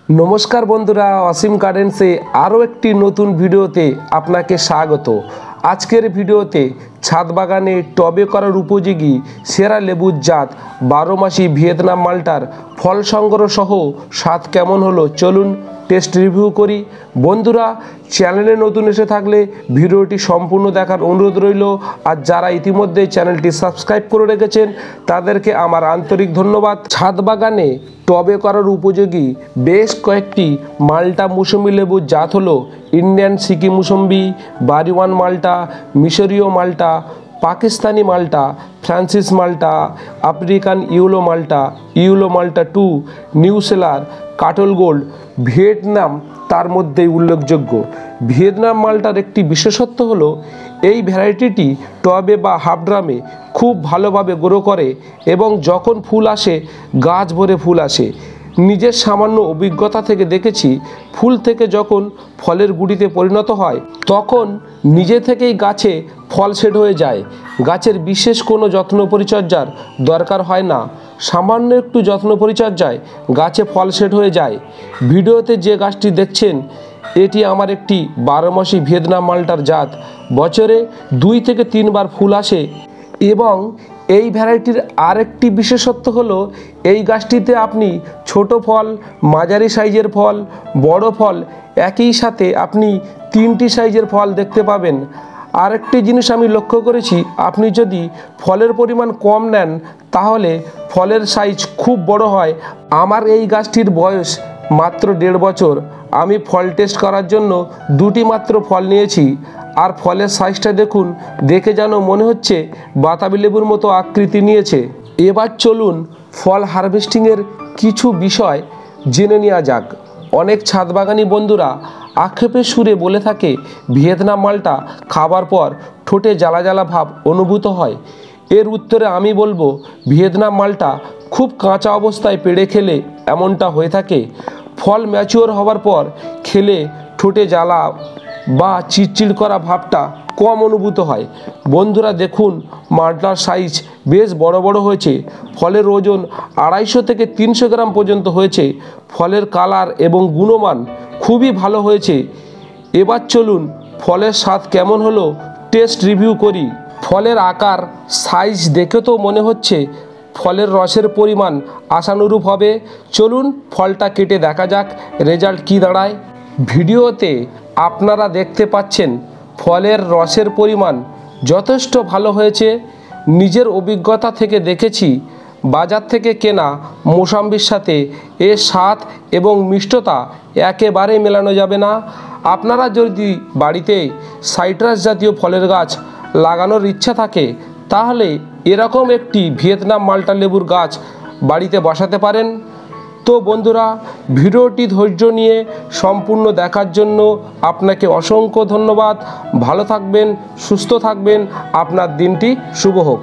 नमस्कार बंधुरा असीम गार्डेन्से आरो एकटी नतून भिडियोते आपनाके स्वागत। आजकेर भिडियोते छाद बागाने टबे करार उपयोगी सेरा लेबुर जात 12 मासी ভিয়েতনাম माल्टार फल संग्रह सह स्वाद केमन हलो चलुन टेस्ट रिव्यू करी। बंधुरा चैनेले नतून एसे थाकले भिडियोटी सम्पूर्ण देखार अनुरोध रइल और जारा इतिमध्ये चैनलटी सबस्क्राइब करे रेखेछेन तादेरके आमार आंतरिक धन्यवाद। छाद बागाने टबे करार उपयोगी बेश कयेकटी माल्टा मौसुमी लेबुर जात हलो इंडियन सिकी मौसम्बी, बारीवान माल्टा, मिशरीय माल्टा, पाकिस्तानी माल्टा, फ्रांसिस माल्टा, आफ्रिकान इउलो माल्टा 2, निउ सेलार, काटल गोल्ड, ভিয়েতনাম তার মধ্যে উল্লেখযোগ্য। ভিয়েতনাম মালটার একটি বিশেষত্ব হলো এই ভ্যারাইটিটি টবে বা হাফ ড্রামে খুব ভালোভাবে গ্রো করে এবং যখন ফুল আসে গাছ ভরে ফুল আসে। নিজের সামান্য অভিজ্ঞতা থেকে দেখেছি ফুল থেকে যখন ফলের গুটিতে পরিণত হয় তখন নিজে থেকেই গাছে ফল সেট হয়ে যায়। গাছের বিশেষ কোনো যত্ন পরিচর্যার দরকার হয় না, সামান্য একটু যত্ন পরিচর্যায় গাছে ফল সেট হয়ে যায়। ভিডিওতে যে গাছটি দেখছেন এটি আমার একটি 12 মাসি ভিয়েতনাম মাল্টার জাত। বছরে 2 থেকে 3 বার ফুল আসে এবং এই ভ্যারাইটির আরেকটি বিশেষত্ব হলো এই গাছটিতে আপনি ছোট ফল, মাঝারি সাইজের ফল, বড় ফল একই সাথে আপনি 3টি সাইজের ফল দেখতে পাবেন। আরেকটি জিনিস আমি লক্ষ্য করেছি, আপনি যদি ফলের পরিমাণ কম নেন তাহলে ফলের সাইজ খুব বড় হয়। আমার এই গাছটির বয়স মাত্র 1.5 বছর। আমি ফল টেস্ট করার জন্য 2টি মাত্র ফল নিয়েছি আর ফলের সাইজটা দেখুন, দেখে যেন মনে হচ্ছে বাতাবি লেবুর মতো আকৃতি নিয়েছে। এবার চলুন ফল হারভেস্টিংয়ের কিছু বিষয় জেনে নেওয়া যাক। অনেক ছাদ বাগানি বন্ধুরা আক্ষেপের সুরে বলে থাকে ভিয়েতনাম মালটা খাবার পর ঠোঁটে জ্বালা জ্বালা ভাব অনুভূত হয়। এর উত্তরে আমি বলবো ভিয়েতনাম মালটা খুব কাঁচা অবস্থায় পেড়ে খেলে এমনটা হয়ে থাকে। ফল ম্যাচিওর হওয়ার পর খেলে ঠোঁটে জ্বালা বা চিড়চিড় করা ভাবটা কম অনুভূত হয়। বন্ধুরা দেখুন মালটার সাইজ বেশ বড় বড় হয়েছে। ফলের ওজন 250 থেকে 300 গ্রাম পর্যন্ত হয়েছে। ফলের কালার এবং গুণমান খুবই ভালো হয়েছে। এবার চলুন ফলের স্বাদ কেমন হলো টেস্ট রিভিউ করি। ফলের আকার সাইজ দেখে তো মনে হচ্ছে ফলের রসের পরিমাণ আশানুরূপ হবে। চলুন ফলটা কেটে দেখা যাক রেজাল্ট কী দাঁড়ায়। ভিডিওতে আপনারা দেখতে পাচ্ছেন ফলের রসের পরিমাণ যথেষ্ট ভালো হয়েছে। নিজের অভিজ্ঞতা থেকে দেখেছি বাজার থেকে কেনা মৌসম্বির সাথে এর স্বাদ এবং মিষ্টতা একেবারেই মেলানো যাবে না। আপনারা যদি বাড়িতে সাইট্রাস জাতীয় ফলের গাছ লাগানোর ইচ্ছা থাকে তাহলে এরকম একটি ভিয়েতনাম মাল্টা লেবুর গাছ বাড়িতে বসাতে পারেন। তো বন্ধুরা ভিডিওটি ধৈর্য নিয়ে সম্পূর্ণ দেখার জন্য আপনাকে অসংখ্য ধন্যবাদ। ভালো থাকবেন, সুস্থ থাকবেন, আপনার দিনটি শুভ হোক।